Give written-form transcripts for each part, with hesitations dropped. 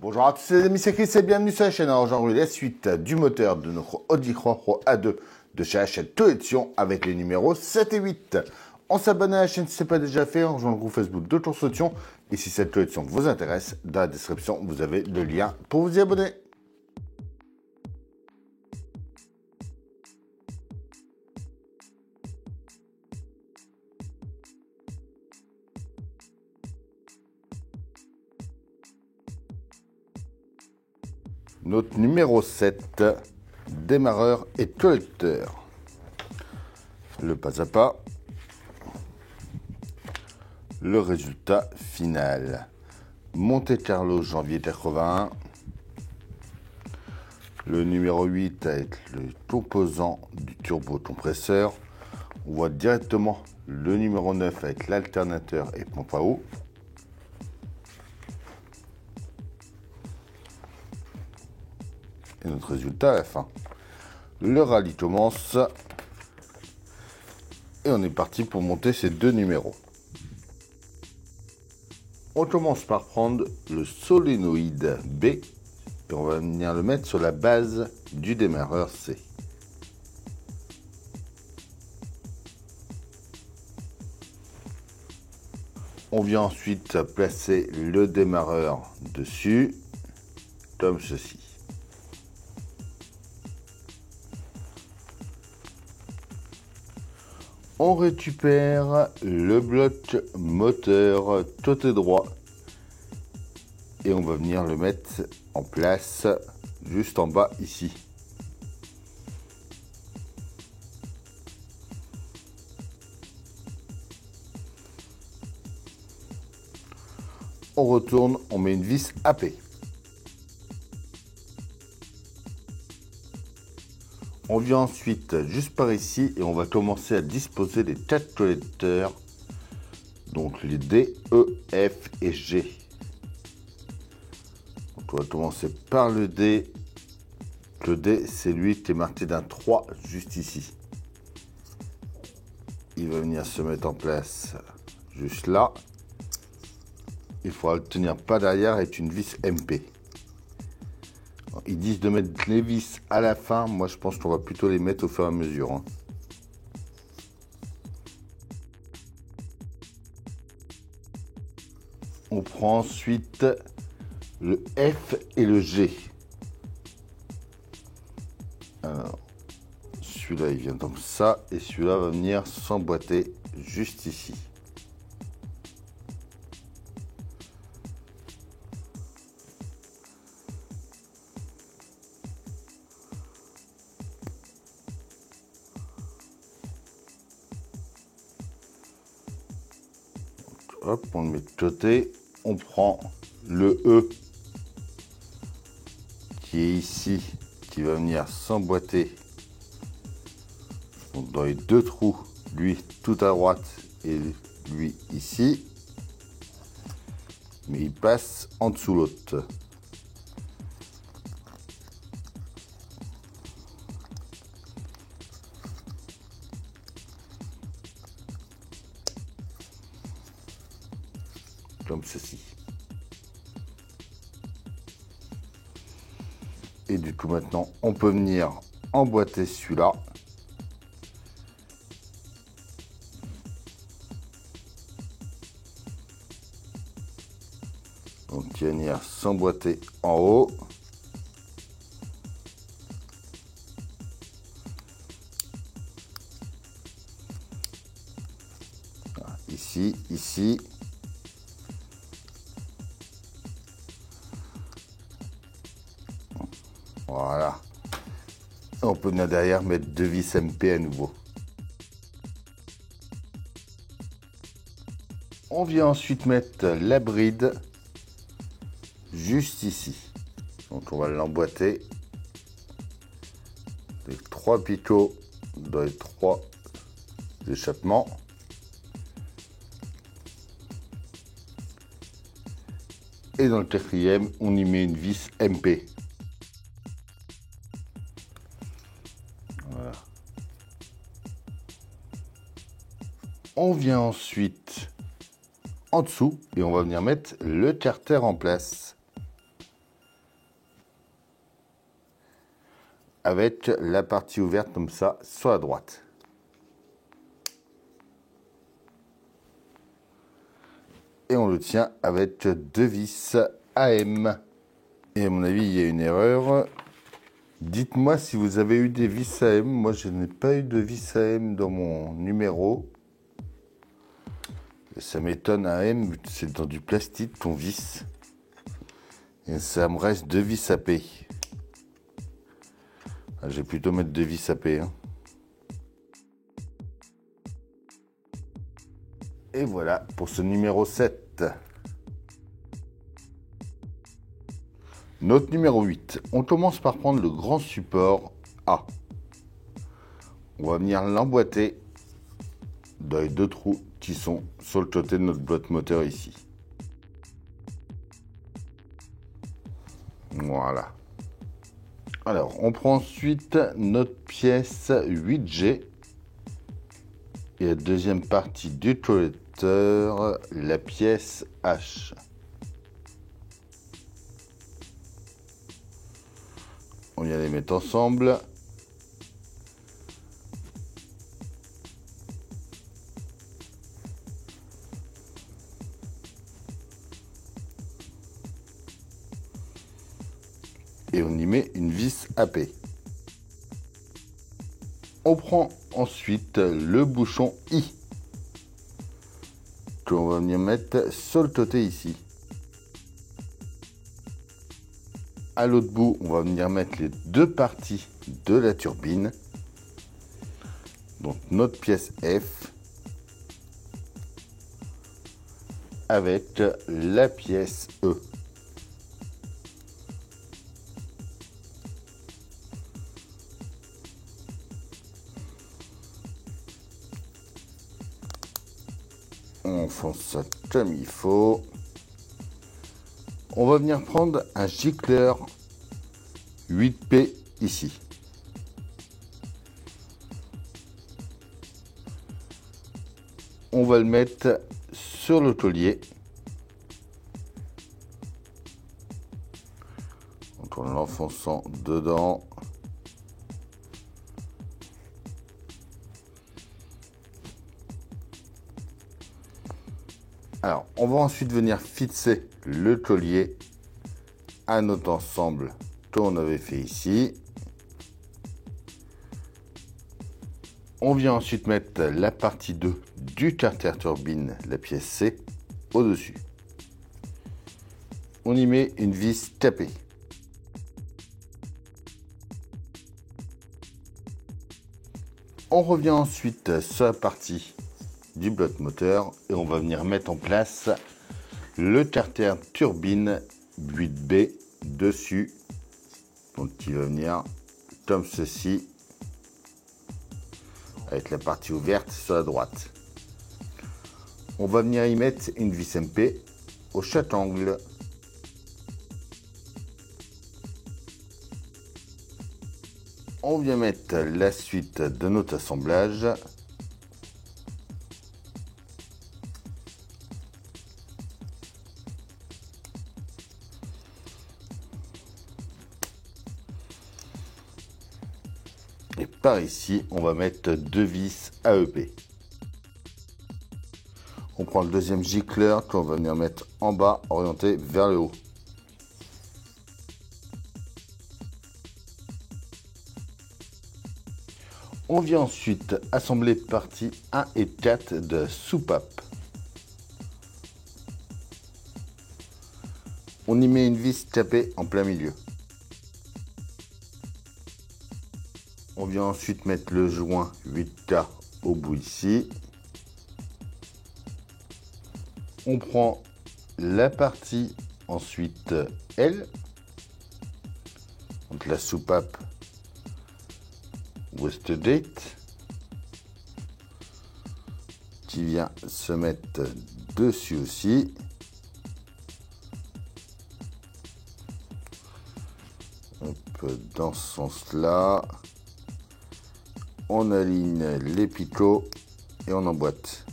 Bonjour à tous les amis, c'est Chris et bienvenue sur la chaîne. Alors aujourd'hui la suite du moteur de notre Audi Quattro A2 de chez Hachette Collection avec les numéros 7 et 8. On s'abonne à la chaîne si ce n'est pas déjà fait, on rejoint le groupe Facebook de Tour Saution. Et si cette collection vous intéresse, dans la description vous avez le lien pour vous y abonner. Notre numéro 7, démarreur et collecteur. Le pas à pas. Le résultat final. Monte Carlo, janvier 81. Le numéro 8 avec le composant du turbo-compresseur. On voit directement le numéro 9 avec l'alternateur et pompe à eau. Et notre résultat à la fin. Le rallye commence. Et on est parti pour monter ces deux numéros. On commence par prendre le solénoïde B. Et on va venir le mettre sur la base du démarreur C. On vient ensuite placer le démarreur dessus, comme ceci. On récupère le bloc moteur côté droit et on va venir le mettre en place juste en bas ici. On retourne, on met une vis AP. On vient ensuite juste par ici et on va commencer à disposer les 4 collecteurs, donc les D, E, F et G. Donc on va commencer par le D. Le D, c'est lui qui est marqué d'un 3 juste ici. Il va venir se mettre en place juste là. Il faudra le tenir pas derrière avec une vis MP. Ils disent de mettre les vis à la fin. Moi, je pense qu'on va plutôt les mettre au fur et à mesure. Hein. On prend ensuite le F et le G. Alors, celui-là, il vient comme ça. Et celui-là va venir s'emboîter juste ici. Hop, on le met de côté. On prend le E qui est ici, qui va venir s'emboîter dans les deux trous, lui tout à droite et lui ici. Mais il passe en dessous l'autre. Comme ceci. Et du coup maintenant on peut venir emboîter celui-là. Donc il va venir s'emboîter en haut. Ici, ici. Voilà. On peut venir derrière mettre deux vis MP à nouveau. On vient ensuite mettre la bride juste ici. Donc on va l'emboîter. Les 3 picots dans les 3 échappements. Et dans le quatrième, on y met une vis MP. Voilà. On vient ensuite en dessous et on va venir mettre le carter en place. avec la partie ouverte comme ça sur la droite. Et on le tient avec 2 vis AM. Et à mon avis, il y a une erreur. Dites-moi si vous avez eu des vis AM. Moi, je n'ai pas eu de vis AM dans mon numéro. Et ça m'étonne AM, c'est dans du plastique ton vis. Et ça me reste 2 vis AP. Je vais plutôt mettre 2 vis AP. Hein. Et voilà pour ce numéro 7. Notre numéro 8. On commence par prendre le grand support A. On va venir l'emboîter dans les 2 trous qui sont sur le côté de notre boîte moteur ici. Voilà. Alors, on prend ensuite notre pièce 8G et la deuxième partie du collecteur, la pièce H. On vient les mettre ensemble. Et on y met une vis AP. On prend ensuite le bouchon I qu'on va venir mettre sur le côté ici. À l'autre bout, on va venir mettre les 2 parties de la turbine. Donc notre pièce F avec la pièce E. On enfonce ça comme il faut. On va venir prendre un gicleur 8P ici. On va le mettre sur le taulier. En l'enfonçant dedans. Alors, on va ensuite venir fixer le taulier à notre ensemble qu'on avait fait ici. On vient ensuite mettre la partie 2 du carter turbine, la pièce C, au-dessus. On y met une vis tapée. On revient ensuite sur la partie du bloc moteur et on va venir mettre en place le carter turbine 8B dessus. Donc il va venir comme ceci avec la partie ouverte sur la droite. On va venir y mettre une vis MP au chaque angle. On vient mettre la suite de notre assemblage. Et par ici, on va mettre 2 vis AEP. On prend le deuxième gicleur qu'on va venir mettre en bas, orienté vers le haut. On vient ensuite assembler parties 1 et 4 de soupape. On y met une vis tapée en plein milieu. On vient ensuite mettre le joint 8K au bout ici. On prend la partie ensuite L, donc la soupape Westgate, qui vient se mettre dessus aussi. Hop, dans ce sens-là. On aligne les picots et on emboîte.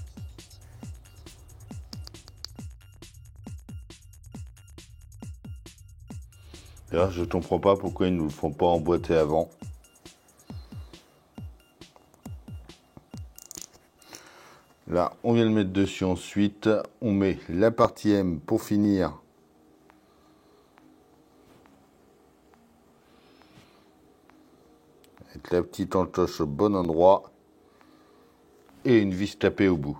Là, je ne comprends pas pourquoi ils ne nous le font pas emboîter avant. Là, on vient le mettre dessus ensuite. On met la partie M pour finir. Avec la petite entoche au bon endroit. Et une vis tapée au bout.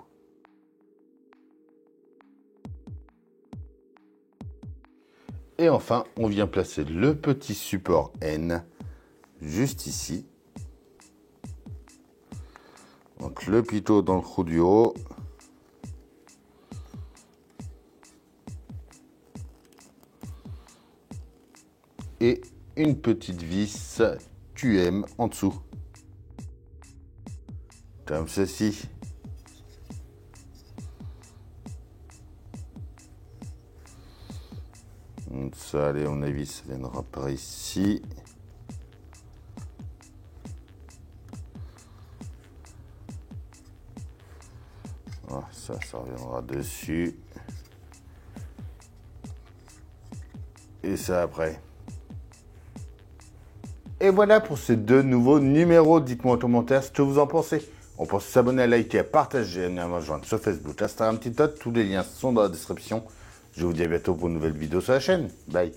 Et enfin, on vient placer le petit support N juste ici. Donc le pitot dans le trou du haut. Et une petite vis QM en dessous. Comme ceci. Donc ça, allez, à mon avis, ça viendra par ici. Ah, ça reviendra dessus. Et ça après. Et voilà pour ces deux nouveaux numéros. Dites-moi en commentaire ce que vous en pensez. On pense à s'abonner, à liker, à partager, à me rejoindre sur Facebook, Instagram, TikTok. Tous les liens sont dans la description. Je vous dis à bientôt pour une nouvelle vidéo sur la chaîne. Bye.